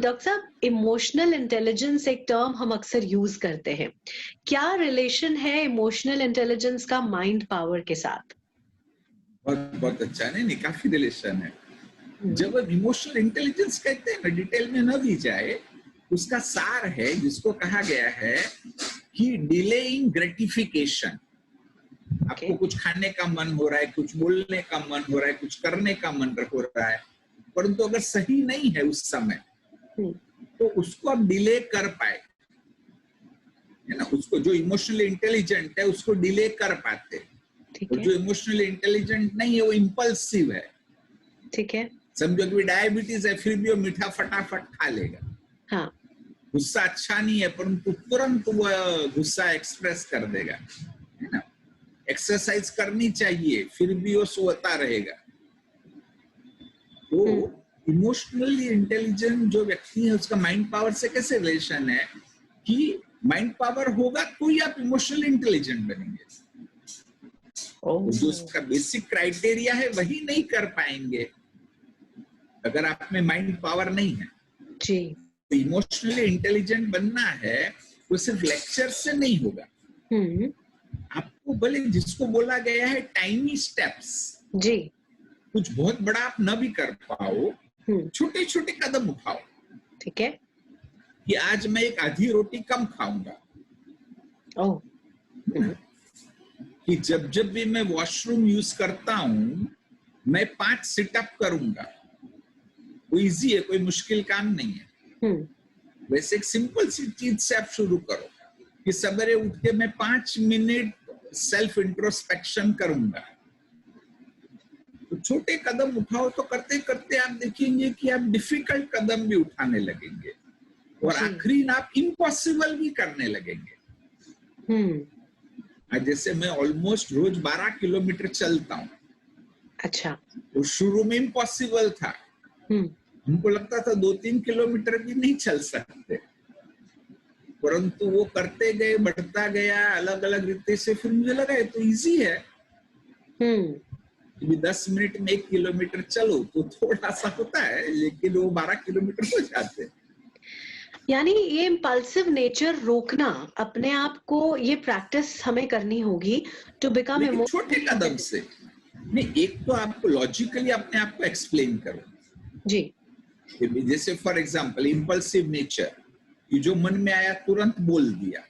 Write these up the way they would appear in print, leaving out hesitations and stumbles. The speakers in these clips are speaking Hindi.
डॉक्टर साहब, इमोशनल इंटेलिजेंस एक टर्म हम अक्सर यूज करते हैं। क्या रिलेशन है इमोशनल इंटेलिजेंस का माइंड पावर के साथ? बहुत बहुत अच्छा है, नहीं काफी रिलेशन है। हम्म, जब हम इमोशनल इंटेलिजेंस कहते हैं, डिटेल में न भी जाए, उसका सार है जिसको कहा गया है कि डिलेइंग ग्रेटिफिकेशन। ओके। आपको कुछ खाने का मन हो रहा है, कुछ बोलने का मन हो रहा है, कुछ करने का मन हो रहा है, परंतु अगर सही नहीं है उस समय, हम्म, तो उसको आप डिले कर पाए, है ना। उसको जो इमोशनली इंटेलिजेंट है उसको डिले कर पाते, ठीक और है, जो इमोशनली इंटेलिजेंट नहीं है वो इम्पल्सिव है। ठीक है। समझो कि डायबिटीज है, फिर भी वो मीठा फटाफट खा लेगा। हाँ। गुस्सा अच्छा नहीं है, परंतु तुरंत वो गुस्सा एक्सप्रेस कर देगा, है ना। एक्सरसाइज करनी चाहिए, फिर भी वो सोता रहेगा। तो हम्म, इमोशनली इंटेलिजेंट जो व्यक्ति है उसका माइंड पावर से कैसे रिलेशन है कि माइंड पावर होगा तो ही आप इमोशनली इंटेलिजेंट बनेंगे। तो जो उसका बेसिक क्राइटेरिया है वही नहीं कर पाएंगे अगर आप में माइंड पावर नहीं है। जी। तो इमोशनली इंटेलिजेंट बनना है वो सिर्फ लेक्चर से नहीं होगा। हम्म, आपको भले जिसको बोला गया है टाइनी स्टेप्स, जी। कुछ बहुत बड़ा आप न भी कर पाओ, हम्म, छोटे छोटे कदम उठाओ ठीक है। कि आज मैं एक आधी रोटी कम खाऊंगा, ओह। हम्म, कि जब जब भी मैं वॉशरूम यूज करता हूं मैं 5 सिटअप करूंगा। वो इजी है, कोई मुश्किल काम नहीं है। हम्म, वैसे एक सिंपल सी चीज से आप शुरू करो कि सवेरे उठ के मैं 5 मिनट सेल्फ इंट्रोस्पेक्शन करूंगा। तो छोटे कदम उठाओ, तो करते करते आप देखेंगे कि आप डिफिकल्ट कदम भी उठाने लगेंगे और जी। आखिरी आप इम्पॉसिबल भी करने लगेंगे। हम्म, आज जैसे मैं ऑलमोस्ट रोज 12 किलोमीटर चलता हूँ, अच्छा। तो शुरू में इम्पॉसिबल था। हम्म, हमको लगता था 2-3 किलोमीटर भी नहीं चल सकते, परंतु वो करते गए, बढ़ता गया अलग अलग रीति से। फिर मुझे लगा ये तो इजी है, हम्म। कि 10 मिनट में 1 किलोमीटर चलो तो थोड़ा सा होता है, लेकिन वो 12 किलोमीटर हो जाते। यानी ये इम्पल्सिव नेचर रोकना, अपने आप को ये प्रैक्टिस हमें करनी होगी टू बिकम लेकिन छोटे इमोशनली कदम इंटेलिजेंट। से नहीं। एक तो आपको लॉजिकली अपने आप को एक्सप्लेन करो, जी। जैसे फॉर एग्जांपल इम्पल्सिव नेचर, कि जो मन में आया तुरंत बोल दिया।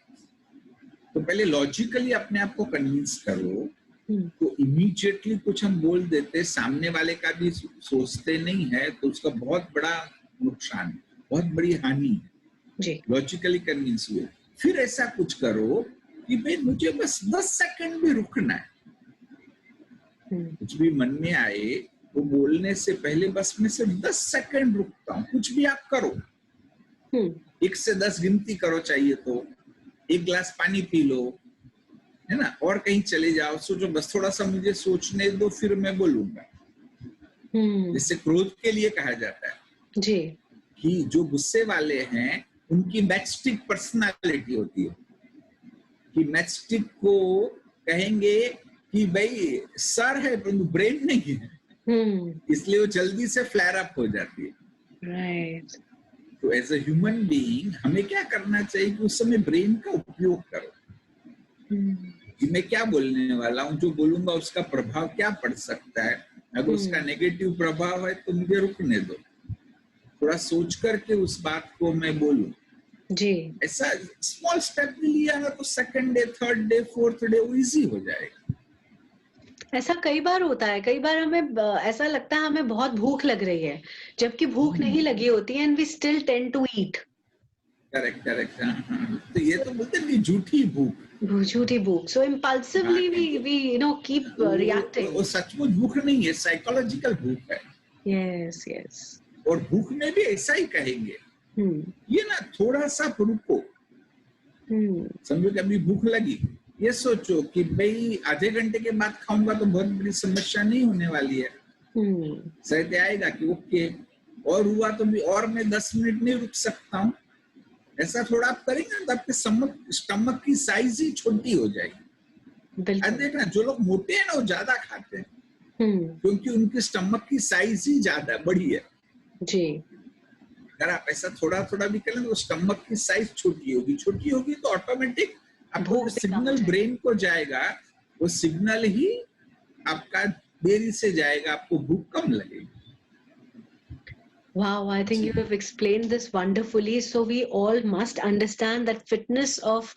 तो पहले लॉजिकली अपने आप को कन्विंस करो। हम्म, तो इमीडिएटली कुछ हम बोल देते, सामने वाले का भी सोचते नहीं है, तो उसका बहुत बड़ा नुकसान है, बहुत बड़ी हानि है। जी। लॉजिकली कन्विंस हुए, फिर ऐसा कुछ करो कि भाई मुझे बस 10 सेकंड भी रुकना है। हम्म, कुछ भी मन में आए तो बोलने से पहले बस मैं सिर्फ 10 सेकंड रुकता हूँ। कुछ भी आप करो, हम्म, 1 से 10 गिनती करो, चाहिए तो 1 गिलास पानी पी लो, है ना, और कहीं चले जाओ, सोचो बस थोड़ा सा मुझे सोचने दो फिर मैं बोलूंगा। हम्म, जैसे क्रोध के लिए कहा जाता है जी। कि जो गुस्से वाले हैं उनकी मैचस्टिक पर्सनालिटी होती है, कि मैचस्टिक को कहेंगे कि भाई सर है परंतु ब्रेन नहीं है, हम्म, इसलिए वो जल्दी से फ्लेयर अप हो जाती है। राइट। तो एज ए ह्यूमन बीइंग हमें क्या करना चाहिए कि उस समय ब्रेन का उपयोग करो, हम्म, कि मैं क्या बोलने वाला हूँ, जो बोलूंगा उसका प्रभाव क्या पड़ सकता है। अगर उसका हम्म, नेगेटिव प्रभाव है तो मुझे रुकने दो, थोड़ा सोच करके उस बात को मैं बोलूं। जी। ऐसा स्मॉल स्टेप भी लिया ना तो second day, third day, fourth day वो इजी हो जाएगा। ऐसा कई बार होता है, कई बार हमें ऐसा लगता है हमें बहुत भूख लग रही है, जबकि भूख नहीं लगी होती है, and we still tend to eat. Correct correct, हाँ हाँ। तो ये तो बोलते हैं कि झूठी भूख। झूठी भूख। सो हाँ, इम्पल्सिवली वी कीप रिएक्टिंग। वो सचमुच भूख नहीं है, साइकोलॉजिकल भूख है। Yes, yes. और भूख में भी ऐसा ही कहेंगे, हम्म, ये ना थोड़ा सा रुको। हम्म, समझो कि अभी भूख लगी, ये सोचो कि भाई आधे घंटे के बाद खाऊंगा तो बहुत बड़ी समस्या नहीं होने वाली है। हम्म, सहते आएगा कि ओके, और हुआ तो भी और मैं 10 मिनट नहीं रुक सकता हूँ। ऐसा थोड़ा आप करेंगे तो आपके स्टमक की साइज ही छोटी हो जाएगी। अब बिल्कुल। देखना जो लोग मोटे हैं ना वो ज्यादा खाते हैं, हम्म, क्योंकि उनकी स्टमक की साइज ही ज्यादा बड़ी है। जी। अगर आप ऐसा थोड़ा थोड़ा भी करें तो स्टमक की साइज छोटी होगी तो ऑटोमेटिक आपको सिग्नल ब्रेन को जाएगा, वो सिग्नल ही आपका देरी से जाएगा, आपको भूख कम लगेगी। Wow, I think you have explained this wonderfully. So we all must understand that fitness of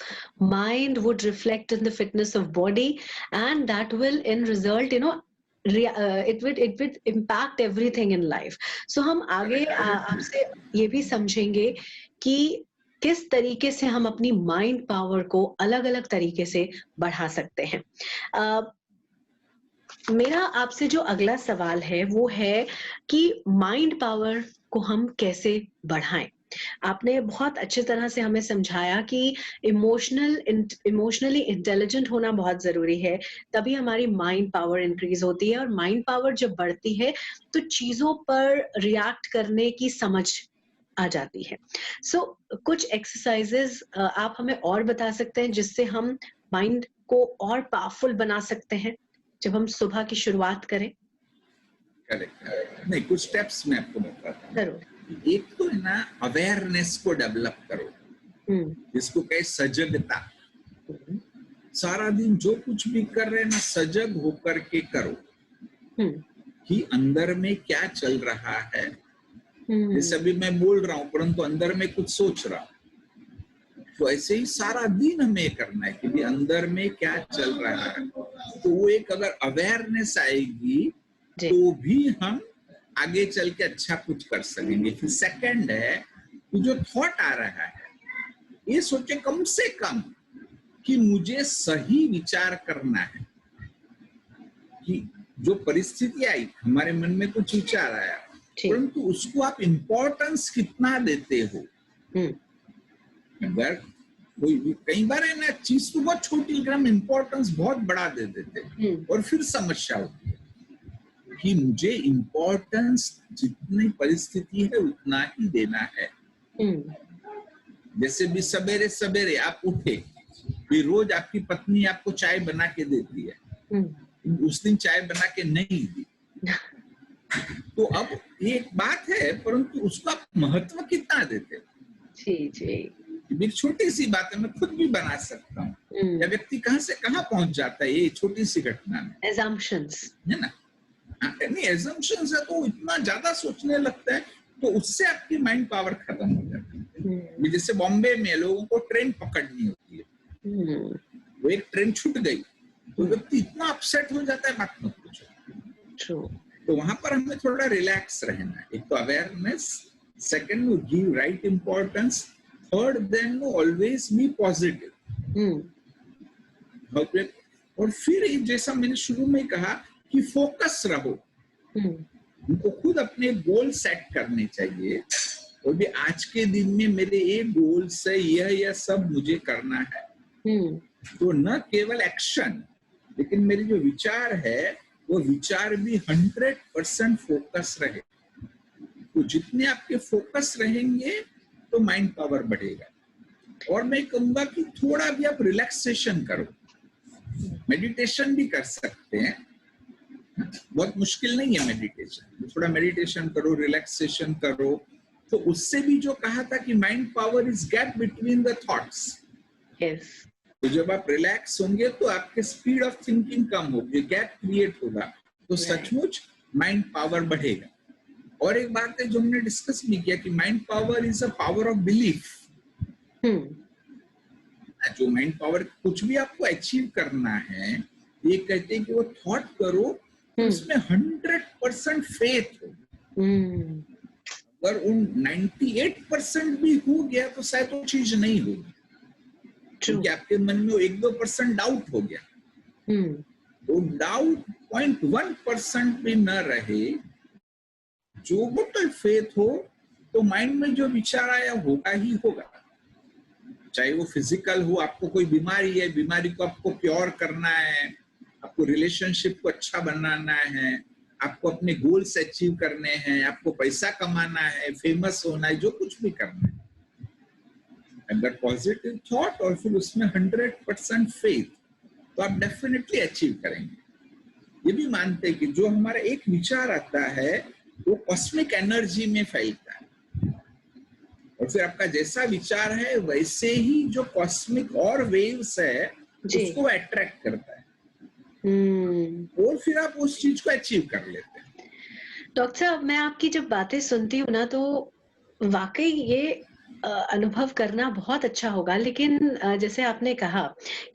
mind would reflect in the fitness of body, and that will in result, it would impact everything in life. So हम आगे आपसे ये भी समझेंगे कि किस तरीके से हम अपनी माइंड पावर को अलग अलग तरीके से बढ़ा सकते हैं। मेरा आपसे जो अगला सवाल है वो है कि माइंड पावर को हम कैसे बढ़ाएं। आपने बहुत अच्छी तरह से हमें समझाया कि इमोशनली इंटेलिजेंट होना बहुत जरूरी है, तभी हमारी माइंड पावर इंक्रीज होती है, और माइंड पावर जब बढ़ती है तो चीजों पर रिएक्ट करने की समझ आ जाती है। सो कुछ एक्सरसाइजेस आप हमें और बता सकते हैं जिससे हम माइंड को और पावरफुल बना सकते हैं जब हम सुबह की शुरुआत करें? करेक्ट। नहीं, कुछ स्टेप्स मैं आपको बताता हूँ। जरूर। एक तो है ना, अवेयरनेस को डेवलप करो, जिसको कहे सजगता। सारा दिन जो कुछ भी कर रहे हैं ना, सजग होकर के करो कि अंदर में क्या चल रहा है। जैसे अभी मैं बोल रहा हूँ परंतु अंदर में कुछ सोच रहा हूँ, तो ऐसे ही सारा दिन हमें करना है कि भी अंदर में क्या चल रहा है। तो वो एक अगर अवेयरनेस आएगी तो भी हम आगे चल के अच्छा कुछ कर सकेंगे। फिर सेकंड है कि जो थॉट आ रहा है, ये सोचे कम से कम कि मुझे सही विचार करना है। कि जो परिस्थिति आई, हमारे मन में कुछ विचार आया, परंतु उसको आप इम्पोर्टेंस कितना देते हो। अगर कई बार है ना, चीज तो बहुत छोटी लेकिन हम इम्पोर्टेंस बहुत बड़ा दे देते और फिर समस्या होती है कि मुझे इम्पोर्टेंस जितनी परिस्थिति है उतना ही देना है। जैसे भी सवेरे सवेरे आप उठे, फिर रोज आपकी पत्नी आपको चाय बना के देती है, उस दिन चाय बना के नहीं दी, तो अब एक बात है, परंतु उसका आप महत्व कितना देते हो। जी जी, एक छोटी सी बात है, मैं खुद भी बना सकता हूँ। या व्यक्ति कहाँ से कहाँ पहुंच जाता है ये छोटी सी घटना में। assumptions है ना, नहीं assumptions है तो इतना ज्यादा सोचने लगता है, तो उससे आपकी माइंड पावर खत्म हो जाती है। जैसे बॉम्बे में लोगों को ट्रेन पकड़नी होती है, वो एक ट्रेन छूट गई तो व्यक्ति इतना अपसेट हो जाता है, बात मत पूछो। तो वहां पर हमें थोड़ा रिलैक्स रहना है। एक तो अवेयरनेस, सेकंड वो give right importance, third then वो ऑलवेज बी पॉजिटिव। और फिर जैसा मैंने शुरू में कहा कि फोकस रहो। उनको खुद अपने गोल सेट करने चाहिए, और भी आज के दिन में मेरे एक गोल से यह सब मुझे करना है। तो न केवल एक्शन, लेकिन मेरे जो विचार है वो विचार भी 100% फोकस रहे। तो जितने आपके फोकस रहेंगे तो माइंड पावर बढ़ेगा। और मैं कहूंगा कि थोड़ा भी आप रिलैक्सेशन करो, मेडिटेशन भी कर सकते हैं, बहुत मुश्किल नहीं है मेडिटेशन। थोड़ा मेडिटेशन करो, रिलैक्सेशन करो, तो उससे भी जो कहा था कि mind power is gap between the thoughts. तो जब आप रिलैक्स होंगे तो आपके स्पीड ऑफ थिंकिंग कम होगी, गैप क्रिएट होगा, तो सचमुच माइंड पावर बढ़ेगा। और एक बात है जो हमने डिस्कस भी किया कि mind power is a power of belief. जो माइंड पावर, कुछ भी आपको अचीव करना है, ये कहते हैं कि वो थॉट करो, उसमें 100% फेथ हो। अगर उन 98% भी हो गया तो शायद वो चीज नहीं होगी, क्योंकि आपके मन में 1-2% डाउट हो गया। तो डाउट 0.1% भी न रहे, जो टोटल फेथ हो, तो माइंड में जो विचार आया होगा ही होगा। चाहे वो फिजिकल हो, आपको कोई बीमारी है, बीमारी को आपको प्योर करना है, आपको रिलेशनशिप को अच्छा बनाना है, आपको अपने गोल्स अचीव करने हैं, आपको पैसा कमाना है, फेमस होना है, जो कुछ भी करना है, अगर पॉजिटिव थॉट और फिर उसमें 100% फेथ, तो आप डेफिनेटली अचीव करेंगे। ये भी मानते हैं कि जो हमारा एक विचार आता है वो कॉस्मिक एनर्जी में फैलता है। और फिर आपका जैसा विचार है वैसे ही जो कॉस्मिक और वेव्स है उसको अट्रैक्ट करता है और फिर आप उस चीज को अचीव कर लेते हैं। डॉक्टर साहब, मैं आपकी जब बातें सुनती हूँ ना, तो वाकई ये अनुभव करना बहुत अच्छा होगा। लेकिन जैसे आपने कहा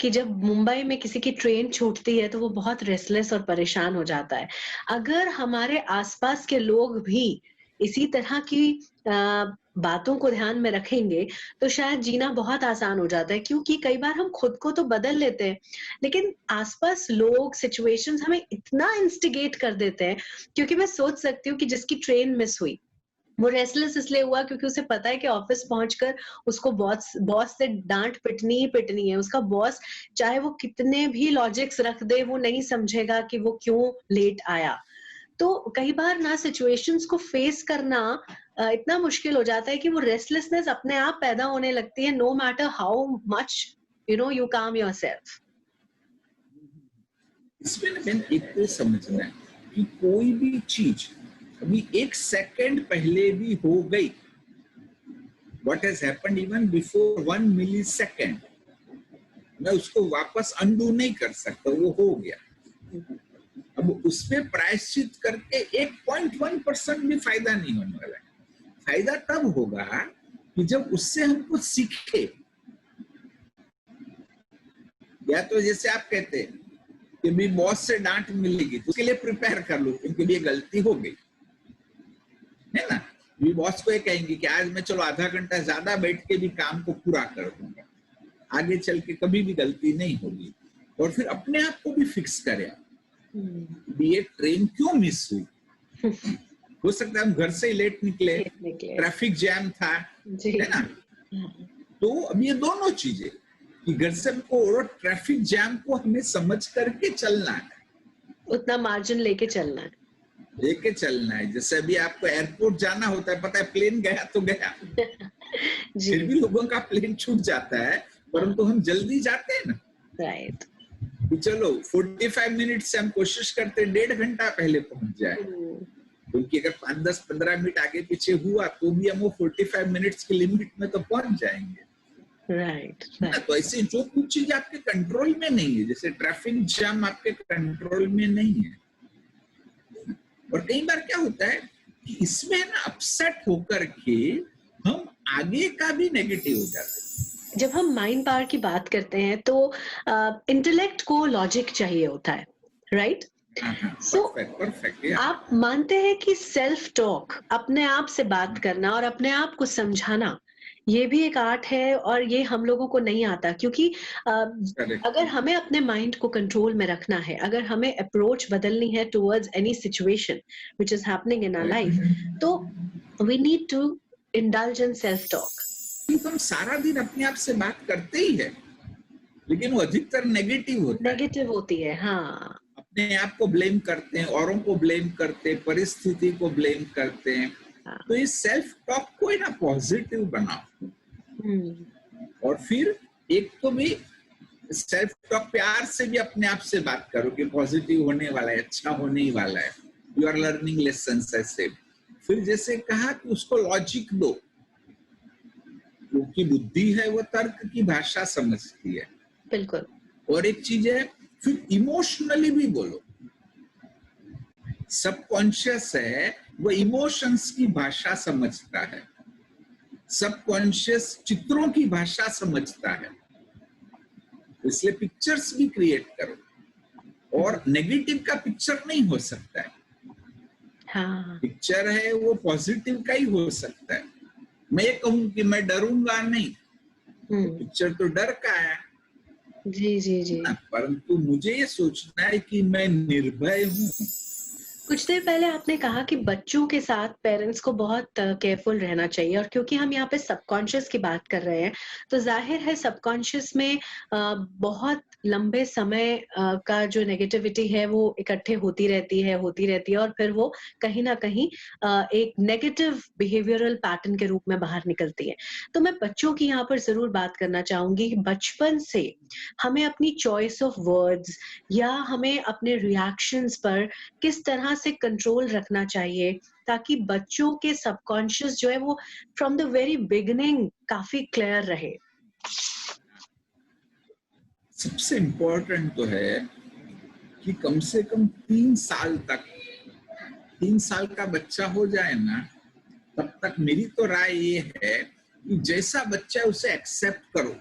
कि जब मुंबई में किसी की ट्रेन छूटती है तो वो बहुत रेस्टलेस और परेशान हो जाता है। अगर हमारे आसपास के लोग भी इसी तरह की बातों को ध्यान में रखेंगे तो शायद जीना बहुत आसान हो जाता है, क्योंकि कई बार हम खुद को तो बदल लेते हैं लेकिन आसपास लोग, सिचुएशंस हमें इतना इंस्टिगेट कर देते हैं। क्योंकि मैं सोच सकती हूँ कि जिसकी ट्रेन मिस हुई वो रेस्टलेस इसलिए हुआ क्योंकि उसे पता है कि ऑफिस पहुंचकर उसको बॉस से डांट पिटनी ही पिटनी है। उसका बॉस चाहे वो कितने भी लॉजिक्स रख दे, वो नहीं समझेगा कि वो क्यों लेट आया। तो कई बार ना सिचुएशंस को फेस करना इतना मुश्किल हो जाता है कि वो रेस्टलेसनेस अपने आप पैदा होने लगती है, no matter how much you calm yourself. इसमें ना एक तो समझना है कि कोई भी चीज अभी एक सेकंड पहले भी हो गई, what has happened even before 1 millisecond, मैं उसको वापस अनडू नहीं कर सकता, वो हो गया। अब उसमें प्रायश्चित करके 1.1% भी फायदा नहीं होने वाला है। फायदा तब होगा कि जब उससे हम कुछ सीखे, या तो जैसे आप कहते हैं कि भी बॉस से डांट मिलेगी तो उसके लिए प्रिपेयर कर लो क्योंकि ये गलती हो गई है ना। भी बॉस को ये कहेंगे कि आज मैं चलो आधा घंटा ज्यादा बैठ के भी काम को पूरा कर दूंगा, आगे चल के कभी भी गलती नहीं होगी। और फिर अपने आप को भी फिक्स करें, ये ट्रेन क्यों मिस हुई। हो सकता है हम घर से ही लेट निकले, ट्रैफिक जैम था, है ना। तो अब ये दोनों चीजें कि घर से हमको ट्रैफिक जैम को हमें समझ करके चलना है, उतना मार्जिन लेके चलना है, जैसे अभी आपको एयरपोर्ट जाना होता है, पता है प्लेन गया तो गया फिर भी लोगों का प्लेन छूट जाता है, परंतु हम जल्दी जाते हैं ना। राइट। चलो 45 मिनट से हम कोशिश करते हैं 1.5 घंटा पहले पहुंच जाए, क्योंकि अगर 5, 10, 15 मिनट आगे पीछे हुआ तो भी हम वो 45 मिनट्स की लिमिट में तो पहुंच जाएंगे। राइट। तो ऐसे जो कुछ चीज आपके कंट्रोल में नहीं है, जैसे ट्रैफिक जाम आपके कंट्रोल में नहीं है, और कई बार क्या होता है कि इसमें ना अपसेट होकर के हम आगे का भी नेगेटिव हो जाते हैं। जब हम माइंड पावर की बात करते हैं तो इंटेलेक्ट को लॉजिक चाहिए होता है, राइट। सो आप मानते हैं कि सेल्फ टॉक, अपने आप से बात करना और अपने आप को समझाना, ये भी एक आर्ट है और ये हम लोगों को नहीं आता, क्योंकि अगर हमें अपने माइंड को कंट्रोल में रखना है, अगर हमें अप्रोच बदलनी है towards any situation which is happening in our life, तो we need to indulge in self talk. हम सारा दिन अपने आप से बात करते ही है, लेकिन वो अधिकतर नेगेटिव होती है। हाँ, अपने आप को ब्लेम करते हैं, औरों को ब्लेम करते हैं, परिस्थिति को ब्लेम करते हैं। तो ये सेल्फ टॉक को ना पॉजिटिव बनाओ, और फिर एक तो भी सेल्फ टॉक प्यार से भी अपने आप से बात करो कि पॉजिटिव होने वाला है, अच्छा होने ही वाला है, यू आर लर्निंग लेसन्स। ऐसे फिर जैसे कहा कि उसको लॉजिक दो, क्योंकि बुद्धि है वो तर्क की भाषा समझती है। बिल्कुल। और एक चीज है, फिर इमोशनली भी बोलो। सबकॉन्शियस है वो इमोशंस की भाषा समझता है, सबकॉन्शियस चित्रों की भाषा समझता है, इसलिए पिक्चर्स भी क्रिएट करो, और नेगेटिव का पिक्चर नहीं हो सकता है। हाँ। पिक्चर है वो पॉजिटिव का ही हो सकता है। मैं ये कहूं कि मैं डरूंगा नहीं, पिक्चर तो डर का है। जी। परंतु मुझे ये सोचना है कि मैं निर्भय हूँ। कुछ देर पहले आपने कहा कि बच्चों के साथ पेरेंट्स को बहुत केयरफुल रहना चाहिए, और क्योंकि हम यहाँ पे सबकॉन्शियस की बात कर रहे हैं तो जाहिर है सबकॉन्शियस में बहुत लंबे समय का जो नेगेटिविटी है वो इकट्ठे होती रहती है और फिर वो कहीं ना कहीं एक नेगेटिव बिहेवियरल पैटर्न के रूप में बाहर निकलती है। तो मैं बच्चों की यहाँ पर जरूर बात करना चाहूंगी कि बचपन से हमें अपनी चॉइस ऑफ वर्ड्स या हमें अपने रिएक्शंस पर किस तरह से कंट्रोल रखना चाहिए, ताकि बच्चों के सबकॉन्शियस जो है वो फ्रॉम द वेरी बिगिनिंग काफी क्लियर रहे। सबसे इम्पोर्टेंट तो है कि कम से कम 3 साल का बच्चा हो जाए ना, तब तक मेरी तो राय ये है कि जैसा बच्चा है उसे एक्सेप्ट करो,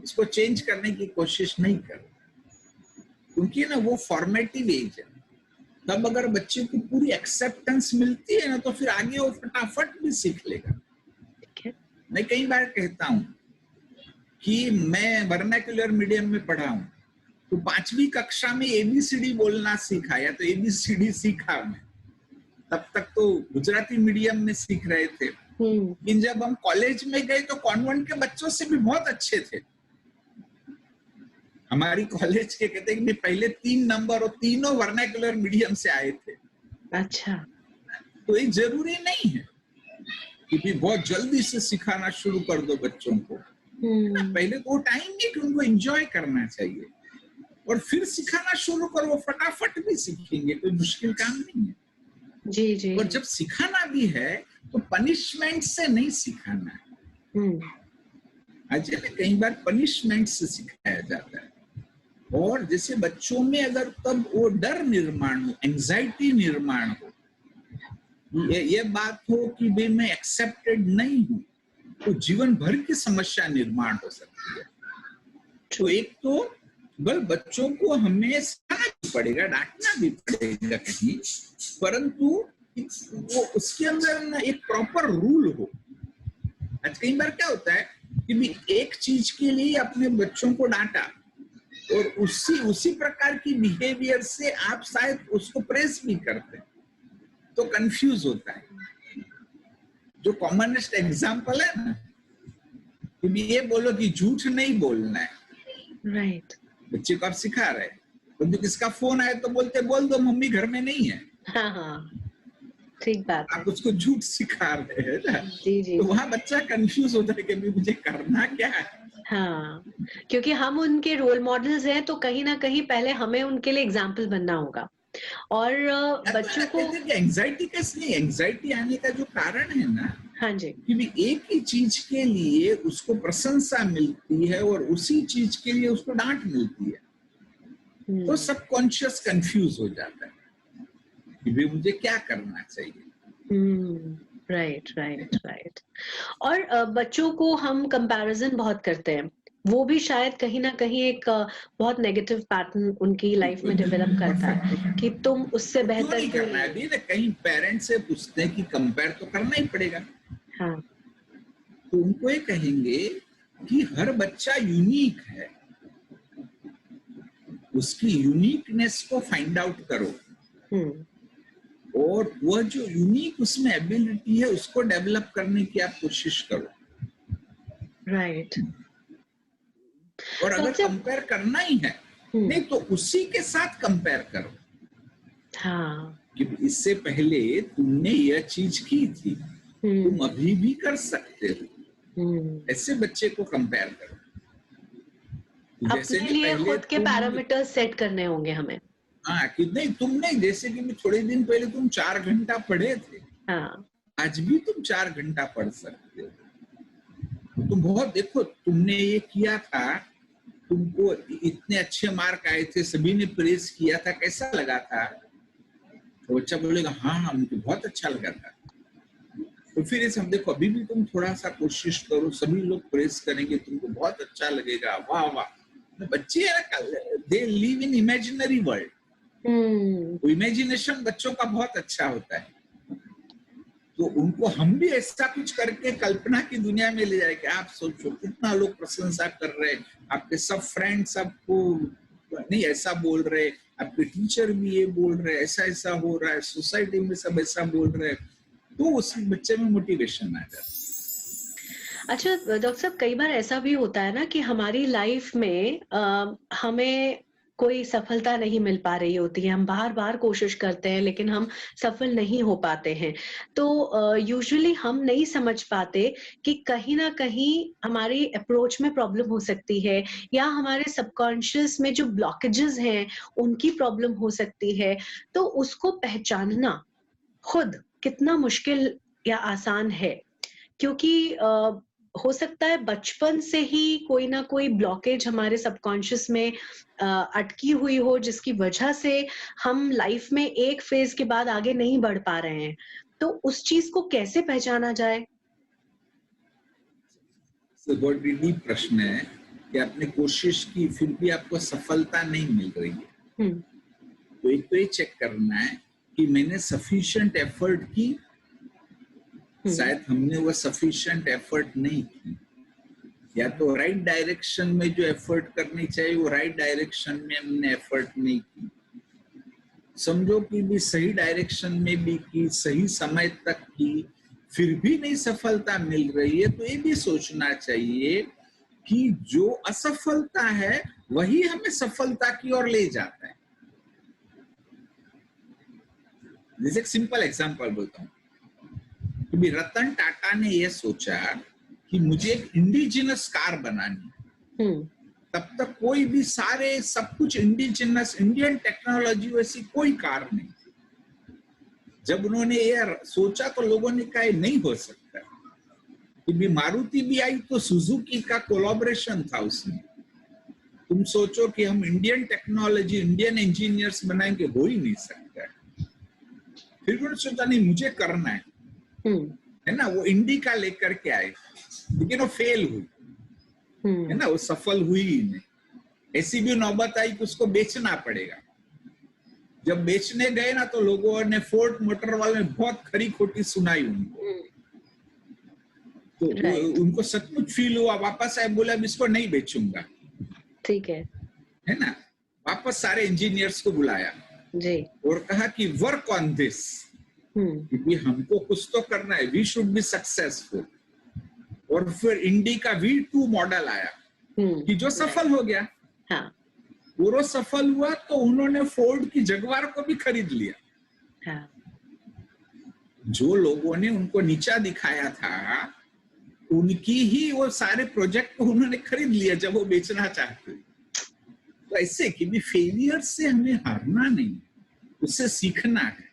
इसको चेंज करने की कोशिश नहीं करो, क्योंकि ना वो फॉर्मेटिव एज है। तब अगर बच्चे को पूरी एक्सेप्टेंस मिलती है ना, तो फिर आगे वो फटाफट भी सीख लेगा। मैं कई बार कहता हूं कि मैं वर्नाक्युलर मीडियम में पढ़ा हूं, तो 5वीं कक्षा में ABCD बोलना सीखा, या तो ABCD सीखा मैं, तब तक तो गुजराती मीडियम में सीख रहे थे। लेकिन जब हम कॉलेज में गए तो कॉन्वेंट के बच्चों से भी बहुत अच्छे थे। हमारी कॉलेज के कहते हैं कि पहले 3 नंबर और तीनों वर्नाक्युलर मीडियम से आए थे। अच्छा, तो ये जरूरी नहीं है कि भी बहुत जल्दी से सिखाना शुरू कर दो बच्चों को। पहले तो वो टाइम है कि उनको एंजॉय करना चाहिए, और फिर सिखाना शुरू करो, वो फटाफट भी सीखेंगे, कोई मुश्किल काम नहीं है। जी जी। और जब सिखाना भी है तो पनिशमेंट से नहीं सिखाना है। आज कई बार पनिशमेंट से सिखाया जाता है, और जैसे बच्चों में अगर तब वो डर निर्माण हो, एंजाइटी निर्माण हो, ये बात हो कि भाई मैं एक्सेप्टेड नहीं हूं, तो जीवन भर की समस्या निर्माण हो सकती है। तो एक तो बल बच्चों को हमें सिखाना भी पड़ेगा, डांटना भी पड़ेगा कहीं, परंतु वो उसके अंदर ना एक प्रॉपर रूल हो। आज कई बार क्या होता है कि भी एक चीज के लिए अपने बच्चों को डांटा, और उसी प्रकार की बिहेवियर से आप शायद उसको प्रेस भी करते हैं, तो कंफ्यूज होता है। जो कॉमनेस्ट एग्जांपल है ना, कि ये बोलो कि झूठ नहीं बोलना है, राइट। बच्चे को आप सिखा रहे हैं, तो किसका फोन आए तो बोल दो मम्मी घर में नहीं है। हाँ, ठीक बात है। आप उसको झूठ सिखा रहे हैं ना, जी जी। तो वहां बच्चा कंफ्यूज होता है कि मुझे करना क्या है। हाँ, क्योंकि हम उनके रोल मॉडल्स हैं, तो कहीं ना कहीं पहले हमें उनके लिए एग्जाम्पल बनना होगा। और बच्चों को एंजाइटी कैसे नहीं, एंजाइटी आने का जो कारण है ना, हाँ जी, कि भी एक ही चीज के लिए उसको प्रशंसा मिलती है और उसी चीज के लिए उसको डांट मिलती है, तो सबकॉन्शियस कंफ्यूज हो जाता है कि भी मुझे क्या करना चाहिए। Right right right. और बच्चों को हम कंपैरिजन बहुत करते हैं, वो भी शायद कहीं ना कहीं एक बहुत नेगेटिव पैटर्न उनकी लाइफ में डेवलप करता है कि तुम उससे बेहतर नहीं करना है। अभी कहीं पेरेंट्स से पूछते हैं कि कंपेयर तो करना ही पड़ेगा। हाँ, तो उनको ये कहेंगे कि हर बच्चा यूनिक है, उसकी यूनिकनेस को फाइंड आउट करो, और वह जो यूनिक उसमें एबिलिटी है उसको डेवलप करने की आप कोशिश करो। राइट। और अगर कंपेयर करना ही है, नहीं तो उसी के साथ कंपेयर करो। हाँ, कि इससे पहले तुमने यह चीज की थी, तुम अभी भी कर सकते हो, ऐसे बच्चे को कंपेयर करो। अपने लिए खुद के पैरामीटर्स सेट करने होंगे हमें। हाँ, कि नहीं तुम नहीं, जैसे कि थोड़े दिन पहले तुम 4 घंटा पढ़े थे, हाँ, आज भी तुम 4 घंटा पढ़ सकते हो। तुम बहुत देखो, तुमने ये किया था, तुमको इतने अच्छे मार्क आए थे, सभी ने प्रेज किया था, कैसा लगा था? तो बच्चा बोलेगा हाँ मुझे बहुत अच्छा लगा था। तो फिर ये सब देखो, अभी भी तुम थोड़ा सा कोशिश करो, सभी लोग प्रेज करेंगे, तुमको बहुत अच्छा लगेगा, वाह वाह। बच्चे they live in imaginary world, imagination बच्चों का बहुत अच्छा होता है। तो उनको हम भी ऐसा कुछ करके कल्पना की दुनिया में ले जाए कि आप सोचो कितना लोग प्रशंसा कर रहे हैं, आपके सब फ्रेंड्स आपको नहीं ऐसा बोल रहे, आपके टीचर भी ये बोल रहे, ऐसा ऐसा हो रहा है, सोसाइटी में सब ऐसा बोल रहे, तो उस बच्चे में मोटिवेशन आ जाता है। अच्छा डॉक्टर साहब, कई बार ऐसा भी होता है ना कि हमारी लाइफ में हमें कोई सफलता नहीं मिल पा रही होती है, हम बार बार कोशिश करते हैं लेकिन हम सफल नहीं हो पाते हैं। तो यूजुअली हम नहीं समझ पाते कि कहीं ना कहीं हमारी अप्रोच में प्रॉब्लम हो सकती है, या हमारे सबकॉन्शियस में जो ब्लॉकेजेस हैं उनकी प्रॉब्लम हो सकती है। तो उसको पहचानना खुद कितना मुश्किल या आसान है? क्योंकि हो सकता है बचपन से ही कोई ना कोई ब्लॉकेज हमारे सबकॉन्शियस में अटकी हुई हो, जिसकी वजह से हम लाइफ में एक फेज के बाद आगे नहीं बढ़ पा रहे हैं। तो उस चीज को कैसे पहचाना जाए? बहुत डीप प्रश्न है कि आपने कोशिश की फिर भी आपको सफलता नहीं मिल रही है, तो एक तो ये चेक करना है कि मैंने सफिशिएंट एफर्ट की, शायद हमने वो सफिशिएंट एफर्ट नहीं की, या तो राइट डायरेक्शन में जो एफर्ट करनी चाहिए वो राइट डायरेक्शन में हमने एफर्ट नहीं की। समझो कि भी सही डायरेक्शन में भी की, सही समय तक की, फिर भी नहीं सफलता मिल रही है, तो ये भी सोचना चाहिए कि जो असफलता है वही हमें सफलता की ओर ले जाता है। जैसे एक सिंपल एग्जांपल बोलता हूँ कि रतन टाटा ने यह सोचा कि मुझे एक इंडिजिनस कार बनानी है। तब तक कोई भी सारे सब कुछ इंडिजिनस इंडियन टेक्नोलॉजी वैसी कोई कार नहीं थी। जब उन्होंने ये सोचा तो लोगों ने कहा नहीं हो सकता, कि भी मारुति भी आई तो सुजुकी का कोलैबोरेशन था उसमें। तुम सोचो कि हम इंडियन टेक्नोलॉजी इंडियन इंजीनियर्स बनाएंगे, हो ही नहीं सकता। फिर उन्होंने सोचा नहीं मुझे करना है ना, वो इंडी का लेकर के आए, लेकिन वो फेल हुई, है ना, वो सफल हुई ही नहीं। ऐसी भी नौबत आई कि उसको बेचना पड़ेगा। जब बेचने गए ना तो लोगों ने फोर्ड मोटर वाले बहुत खरी खोटी सुनाई उनको, तो उनको सचमुच फील हुआ, वापस आए, बोला इसको नहीं बेचूंगा। ठीक है ना, वापस सारे इंजीनियर्स को बुलाया जी, और कहा कि वर्क ऑन दिस, क्योंकि हमको कुछ तो करना है, वी शुड बी सक्सेसफुल। और फिर इंडी का V2 मॉडल आया कि जो सफल हो गया। हाँ। वो सफल हुआ तो उन्होंने फोर्ड की जगुआर को भी खरीद लिया। हाँ। जो लोगों ने उनको नीचा दिखाया था उनकी ही वो सारे प्रोजेक्ट को उन्होंने खरीद लिया जब वो बेचना चाहते। तो ऐसे कि भी फेलियर से हमें हारना नहीं, उससे सीखना है,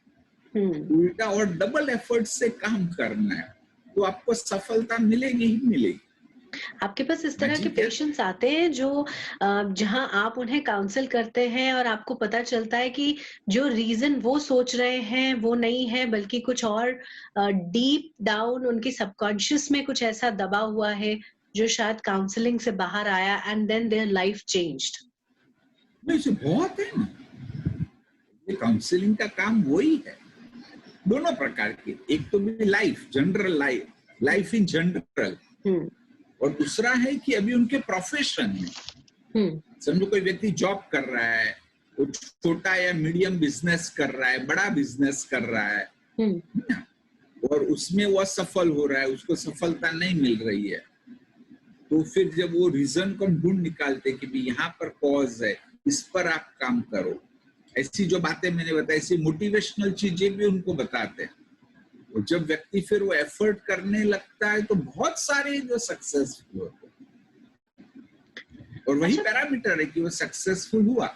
उल्टा और डबल एफर्ट से काम करना है, तो आपको सफलता मिलेगी ही मिलेगी। आपके पास इस तरह के पेशेंट्स आते हैं जो जहां आप उन्हें काउंसल करते हैं और आपको पता चलता है कि जो रीजन वो सोच रहे हैं वो नहीं है, बल्कि कुछ और डीप डाउन उनकी सबकॉन्शियस में कुछ ऐसा दबा हुआ है जो शायद काउंसलिंग से बाहर आया and then their life changed? नहीं, बहुत है ना, ये काउंसलिंग का काम वही है, दोनों प्रकार के। एक तो भी life general, life in general, और दूसरा है कि अभी उनके प्रोफेशन में, समझो कोई व्यक्ति जॉब कर रहा है, वो छोटा या मीडियम बिजनेस कर रहा है, बड़ा बिजनेस कर रहा है, और उसमें वो असफल हो रहा है, उसको सफलता नहीं मिल रही है। तो फिर जब वो रीजन को ढूंढ निकालते कि भी यहाँ पर कॉज है, इस पर आप काम करो, ऐसी जो बातें मैंने बताई, ऐसी मोटिवेशनल चीजें भी उनको बताते हैं। और जब व्यक्ति फिर वो एफर्ट करने लगता है तो बहुत सारे जो सक्सेसफुल होते हैं, और वही पैरामीटर है कि वो सक्सेसफुल हुआ।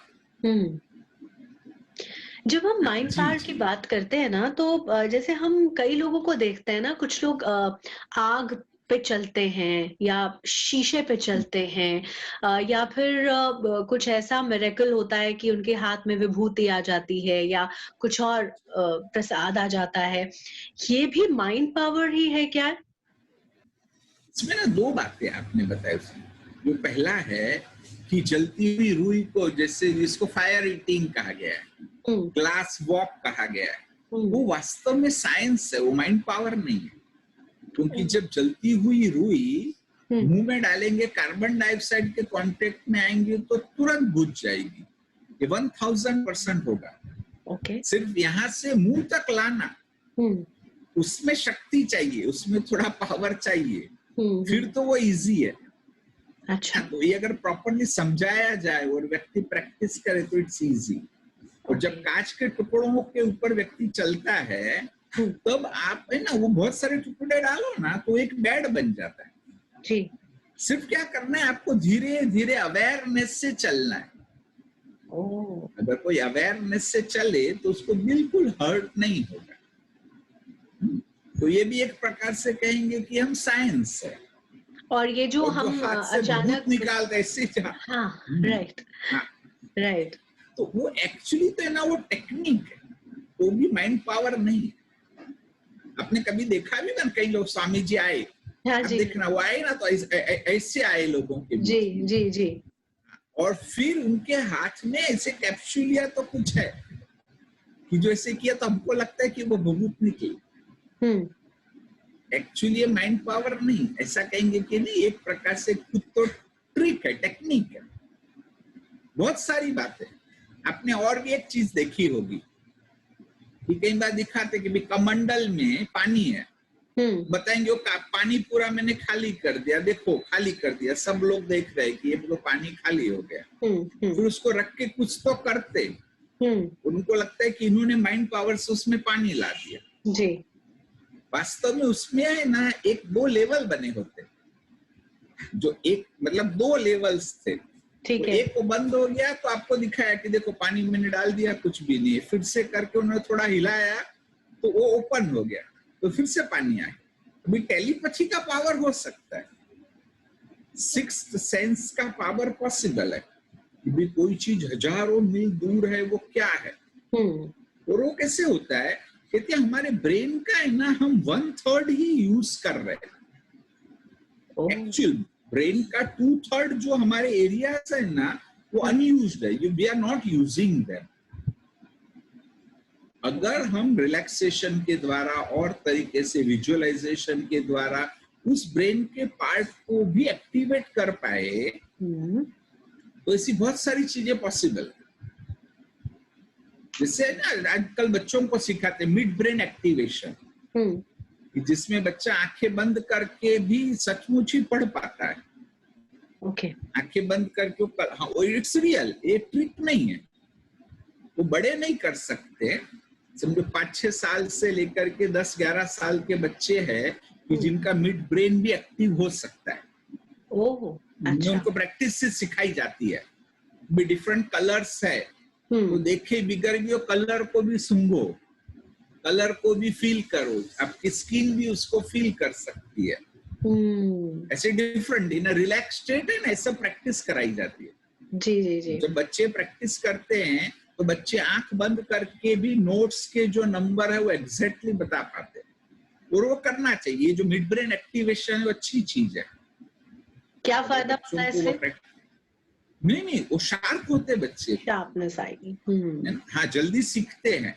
जब हम माइंड पावर की बात करते हैं ना, तो जैसे हम कई लोगों को देखते हैं ना, कुछ लोग आग पे चलते हैं या शीशे पे चलते हैं, या फिर कुछ ऐसा मिरेकल होता है कि उनके हाथ में विभूति आ जाती है या कुछ और प्रसाद आ जाता है। ये भी माइंड पावर ही है क्या? इसमें ना दो बातें आपने बताई उसमें। जो पहला है कि जलती हुई रुई को, जैसे जिसको फायर ईटिंग कहा गया है, ग्लास वॉक कहा गया है, वो वास्तव में साइंस है, वो माइंड पावर नहीं है। क्योंकि जब जलती हुई रुई मुंह में डालेंगे, कार्बन डाइऑक्साइड के कांटेक्ट में आएंगे तो तुरंत बुझ जाएगी। ये 1000% होगा। सिर्फ यहाँ से मुंह तक लाना, उसमें शक्ति चाहिए, उसमें थोड़ा पावर चाहिए, फिर तो वो इजी है। अच्छा। तो ये अगर प्रॉपरली समझाया जाए और व्यक्ति प्रैक्टिस करे तो इट्स इजी। और जब कांच के टुकड़ों के ऊपर व्यक्ति चलता है तब आप है ना वो बहुत सारे टुकड़े डालो ना तो एक बेड बन जाता है जी। सिर्फ क्या करना है आपको धीरे धीरे अवेयरनेस से चलना है। अगर कोई अवेयरनेस से चले तो उसको बिल्कुल हर्ट नहीं होगा। तो ये भी एक प्रकार से कहेंगे कि हम साइंस है। और ये जो हम हाथ से अचानक निकालते ऐसे हाँ राइट राइट, तो वो एक्चुअली तो है ना वो टेक्निक है, वो भी माइंड पावर नहीं है। आपने कभी देखा भी ना कई लोग स्वामी जी आए, हाँ आप जी, देखना वो आए ना तो ऐसे आए लोगों के जी जी जी, और फिर उनके हाथ में ऐसे कैप्सूल या तो कुछ है कि जो ऐसे किया तो हमको लगता है कि वो भभूत निकली। एक्चुअली माइंड पावर नहीं, ऐसा कहेंगे कि नहीं, एक प्रकार से खुद तो ट्रिक है, टेक्निक है। बहुत सारी बातें आपने और भी एक चीज देखी होगी कि कई बार दिखाते कि कमंडल में पानी है, बताएंगे वो पानी पूरा मैंने खाली कर दिया, देखो खाली कर दिया, सब लोग देख रहे कि ये तो पानी खाली हो गया। फिर उसको रख के कुछ तो करते, उनको लगता है कि इन्होंने माइंड पावर से उसमें पानी ला दिया जी। वास्तव में उसमें है ना एक दो लेवल बने होते, जो एक मतलब दो लेवल्स थे, ठीक है। एक को बंद हो गया तो आपको दिखाया कि देखो पानी मैंने डाल दिया, कुछ भी नहीं है, फिर से करके उन्होंने थोड़ा हिलाया तो वो ओपन हो गया, तो फिर से पानी आया। अभी टेलीपैथी का पावर हो सकता है, सिक्स्थ सेंस का पावर पॉसिबल है कि भी कोई चीज हजारों मील दूर है, वो क्या है और वो कैसे होता है। कहते हैं हमारे ब्रेन का है ना हम 1/3 ही यूज कर रहे हैं। एक्चुअल ब्रेन का 2/3 जो हमारे एरियाज है ना वो अनयूज्ड है, we are not using them. अगर हम रिलैक्सेशन के द्वारा और तरीके से विजुअलाइजेशन के द्वारा उस ब्रेन के पार्ट को भी एक्टिवेट कर पाए तो ऐसी बहुत सारी चीजें पॉसिबल है। जैसे ना आजकल बच्चों को सिखाते मिड ब्रेन एक्टिवेशन, जिसमें बच्चा आंखें बंद करके भी सचमुच ही पढ़ पाता है। ओके, आंखें बंद करके हाँ, इट्स रियल, ये ट्रिक नहीं है, वो बड़े नहीं कर सकते। समझो 5-6 साल से लेकर के 10-11 साल के बच्चे हैं कि जिनका मिड ब्रेन भी एक्टिव हो सकता है। अच्छा। उनको प्रैक्टिस से सिखाई जाती है। भी डिफरेंट कलर्स है तो देखे बिगड़ गयो, कलर को भी सूंघो, कलर को भी फील करो, आपकी स्किन भी उसको फील कर सकती है। ऐसे डिफरेंट इन रिलैक्स स्टेट है ना, ऐसा प्रैक्टिस कराई जाती है। जी जी जी। जब बच्चे प्रैक्टिस करते हैं तो बच्चे आंख बंद करके भी नोट्स के जो नंबर है वो एग्जैक्टली बता पाते हैं और वो करना चाहिए। जो मिड ब्रेन एक्टिवेशन है वो अच्छी चीज है। क्या फायदा होता है इससे? नहीं, वो शार्प होते बच्चे, शार्पनेस आएगी। हाँ, जल्दी सीखते हैं।